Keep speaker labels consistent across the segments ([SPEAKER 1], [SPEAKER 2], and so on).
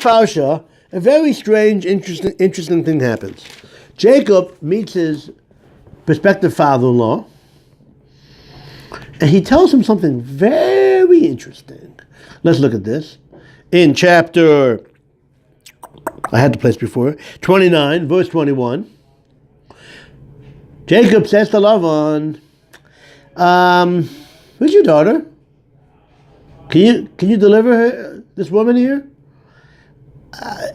[SPEAKER 1] Parsha, a very strange, interesting thing happens. Jacob meets his prospective father-in-law, and he tells him something very interesting. Let's look at this. In chapter, I had the place before, 29, verse 21, Jacob says to Lavan, who's your daughter? Can you deliver her, this woman here?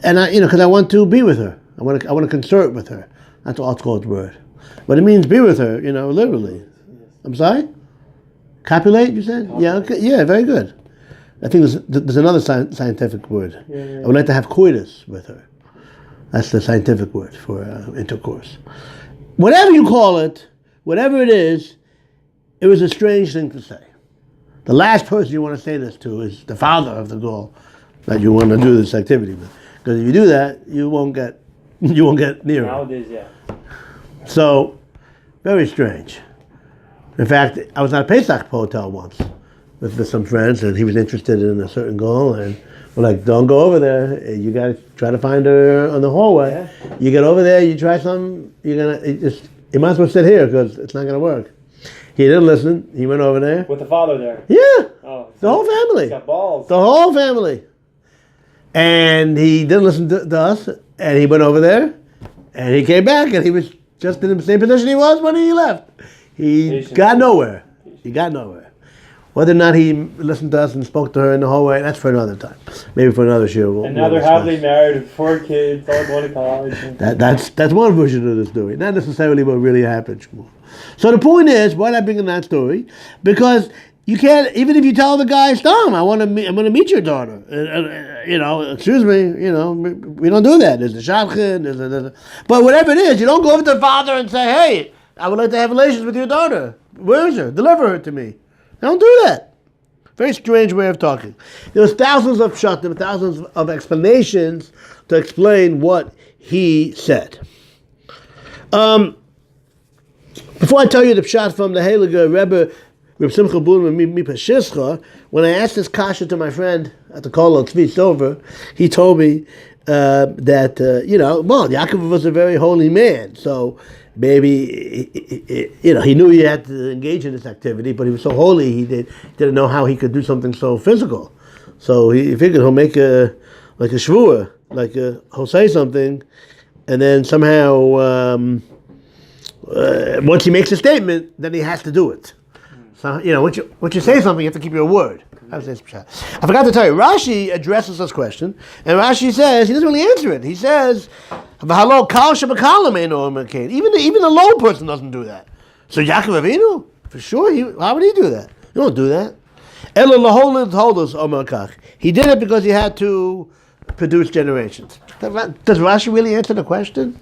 [SPEAKER 1] And because I want to be with her. I want to consort with her. That's all it's called the word. But it means be with her, literally. I'm sorry? Copulate, you said? Yeah, okay. Yeah, very good. I think there's another scientific word. Yeah. I would like to have coitus with her. That's the scientific word for intercourse. Whatever you call it, whatever it is, it was a strange thing to say. The last person you want to say this to is the father of the girl that you want to do this activity with. Because if you do that, you won't get near her.
[SPEAKER 2] Nowadays, yeah.
[SPEAKER 1] So, very strange. In fact, I was at a Pesach hotel once with some friends, and he was interested in a certain girl, and we're like, don't go over there. You got to try to find her on the hallway. Yeah. You get over there, you try something, you might as well sit here because it's not going to work. He didn't listen. He went over there.
[SPEAKER 2] With the father there?
[SPEAKER 1] Yeah.
[SPEAKER 2] Oh,
[SPEAKER 1] the whole family.
[SPEAKER 2] He's got balls.
[SPEAKER 1] The whole family. And he didn't listen to us, and he went over there, and he came back, and he was just in the same position he was when he left. He got nowhere. He got nowhere. Whether or not he listened to us and spoke to her in the hallway, that's for another time. Maybe for another show.
[SPEAKER 2] And now they're happily married with 4 kids, all going to college.
[SPEAKER 1] That's one version of the story. Not necessarily what really happened. So the point is, why did I bring in that story? Because you can't, even if you tell the guy, Tom, I'm going to meet your daughter. Excuse me, we don't do that. There's the shadchan, but whatever it is, you don't go over to the father and say, hey, I would like to have relations with your daughter. Where is her? Deliver her to me. Don't do that. Very strange way of talking. There's thousands of pshatim, thousands of explanations to explain what he said. Before I tell you the pshat from the Heilige Rebbe, Reb Simcha Bunim mi Parshas, when I asked this kasha to my friend at the Kollel Tzvi Silver, he told me that, Yaakov was a very holy man, so maybe, he knew he had to engage in this activity, but he was so holy, he didn't know how he could do something so physical. So he figured he'll make a shvua, he'll say something, and then somehow, once he makes a statement, then he has to do it. So, once you say something, you have to keep your word. I forgot to tell you, Rashi addresses this question, and Rashi says, he doesn't really answer it. He says, even a low person doesn't do that. So Yaakov Avinu, for sure, how would he do that? You don't do that. He did it because he had to produce generations. Does Rashi really answer the question?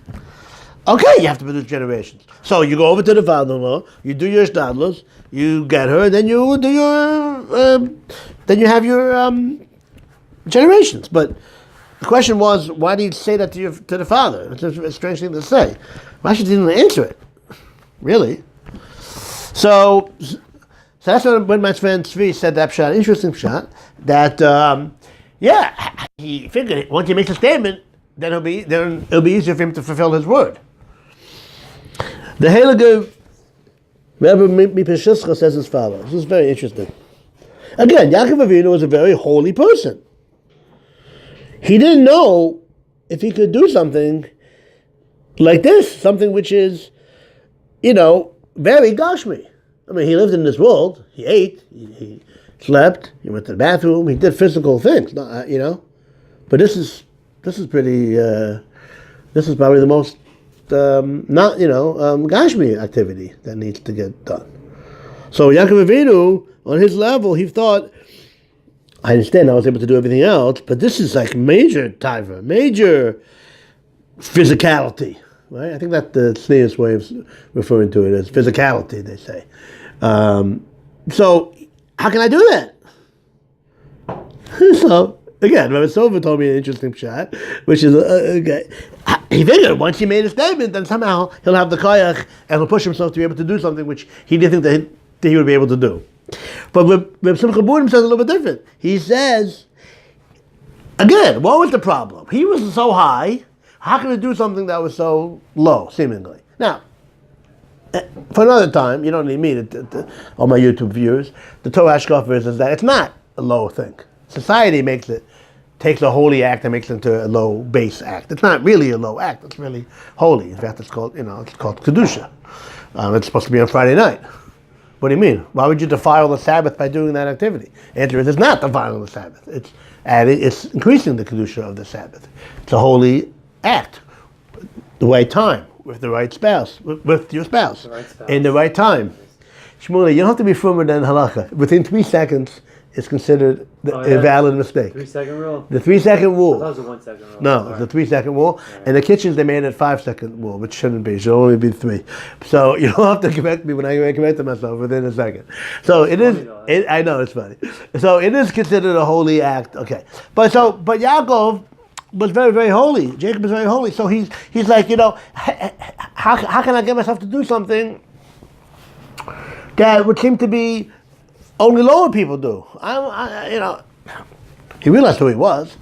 [SPEAKER 1] Okay, you have to produce generations. So you go over to the father-in-law, you do your shtadlus, you get her, then you do then you have your generations. But the question was, why do you say that to the father? It's a strange thing to say. Rashi didn't answer it, really. So that's when my friend Tzvi said that pshat, interesting pshat, that he figured once he makes a statement, then it'll be easier for him to fulfill his word. The Heilige Rebbe mi Parshas says as follows. This is very interesting. Again, Yaakov Avinu was a very holy person. He didn't know if he could do something like this, something which is, very gashmi. I mean, he lived in this world. He ate, he slept, he went to the bathroom, he did physical things, But this is pretty. This is probably the most gashmi activity that needs to get done. So Yaakov Avinu, on his level, he thought, I understand I was able to do everything else, but this is like major taiva, major physicality, right? I think that's the sneerest way of referring to it as physicality, they say. So how can I do that? So again, Rabbi Silver told me an interesting pshat, which is he figured once he made a statement, then somehow he'll have the koyach and he'll push himself to be able to do something which he didn't think that he would be able to do. But Reb Simcha Bunim says a little bit different. He says Again, what was the problem? He was so high. How can he do something that was so low, seemingly? Now, for another time, you don't need me all my YouTube viewers. The Torah Hashkafa is that it's not a low thing. Society takes a holy act and makes it into a low base act. It's not really a low act. It's really holy. In fact, it's called kedusha. It's supposed to be on Friday night. What do you mean? Why would you defile the Sabbath by doing that activity? Answer is, it's not defiling the Sabbath. It's increasing the kedusha of the Sabbath. It's a holy act. The right time, with the right spouse, with your spouse, in the right time. Shmuley, you don't have to be firmer than halakha. Within 3 seconds, it's considered a valid mistake.
[SPEAKER 2] 3 second rule?
[SPEAKER 1] The 3 second rule.
[SPEAKER 2] I thought it was a 1 second rule.
[SPEAKER 1] No, it's the 3 second rule. Right. In the kitchens, they made it 5 second rule, which shouldn't be. It should only be 3. So you don't have to correct me when I correct myself within a second. So it is. I know it's funny. So it is considered a holy act. Okay, but Yaakov was very, very holy. Jacob was very holy. So he's like, how can I get myself to do something that would seem to be only lower people do? He realized who he was.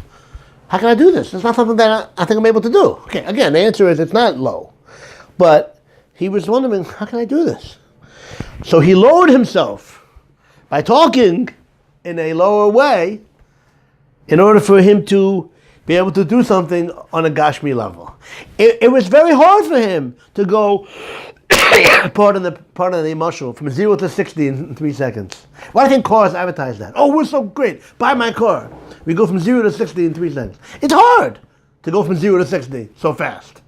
[SPEAKER 1] How can I do this? It's not something that I think I'm able to do. Okay, again, the answer is it's not low. But he was wondering, how can I do this? So he lowered himself by talking in a lower way in order for him to be able to do something on a Gashmi level. It was very hard for him to go pardon the emotional, from 0 to 60 in 3 seconds. Why do you think cars advertise that? Oh, we're so great. Buy my car. We go from 0 to 60 in 3 seconds. It's hard to go from 0 to 60 so fast.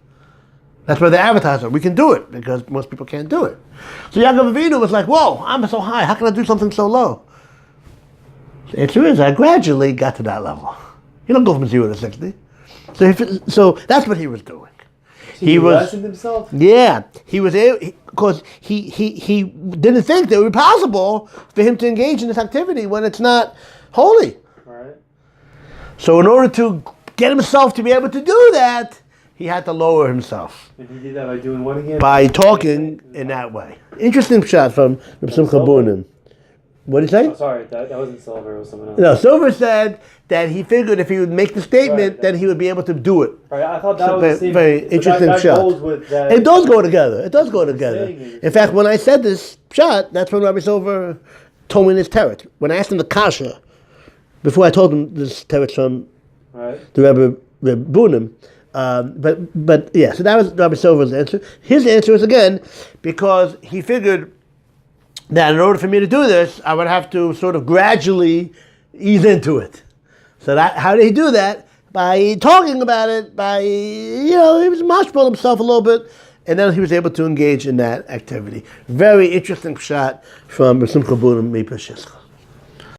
[SPEAKER 1] That's why they advertise it. We can do it because most people can't do it. So Yaakov Avinu was like, whoa, I'm so high. How can I do something so low? The answer is, I gradually got to that level. You don't go from 0 to 60. So that's what he was doing.
[SPEAKER 2] He lessened himself?
[SPEAKER 1] Yeah, he was because he didn't think that it would be possible for him to engage in this activity when it's not holy.
[SPEAKER 2] Right.
[SPEAKER 1] So in order to get himself to be able to do that, he had to lower himself.
[SPEAKER 2] And he did that by doing what again?
[SPEAKER 1] By talking in that way. Interesting shot from Simcha Bunim. What did he say?
[SPEAKER 2] Oh, sorry, that wasn't Silver, it was someone else.
[SPEAKER 1] No, Silver said that he figured if he would make the statement, then he would be able to do it.
[SPEAKER 2] Right, I thought that was
[SPEAKER 1] very interesting shot. It does go together. It does go together. In fact, when I said this shot, that's when Rabbi Silver told me this teretz. When I asked him the kasha, before I told him this teretz from the Rebbe Bunim, but yeah, so that was Rabbi Silver's answer. His answer was again because he figured that in order for me to do this, I would have to sort of gradually ease into it. So how did he do that? By talking about it, he was mashpul himself a little bit, and then he was able to engage in that activity. Very interesting shot from Simcha Bunim Mi Parshas.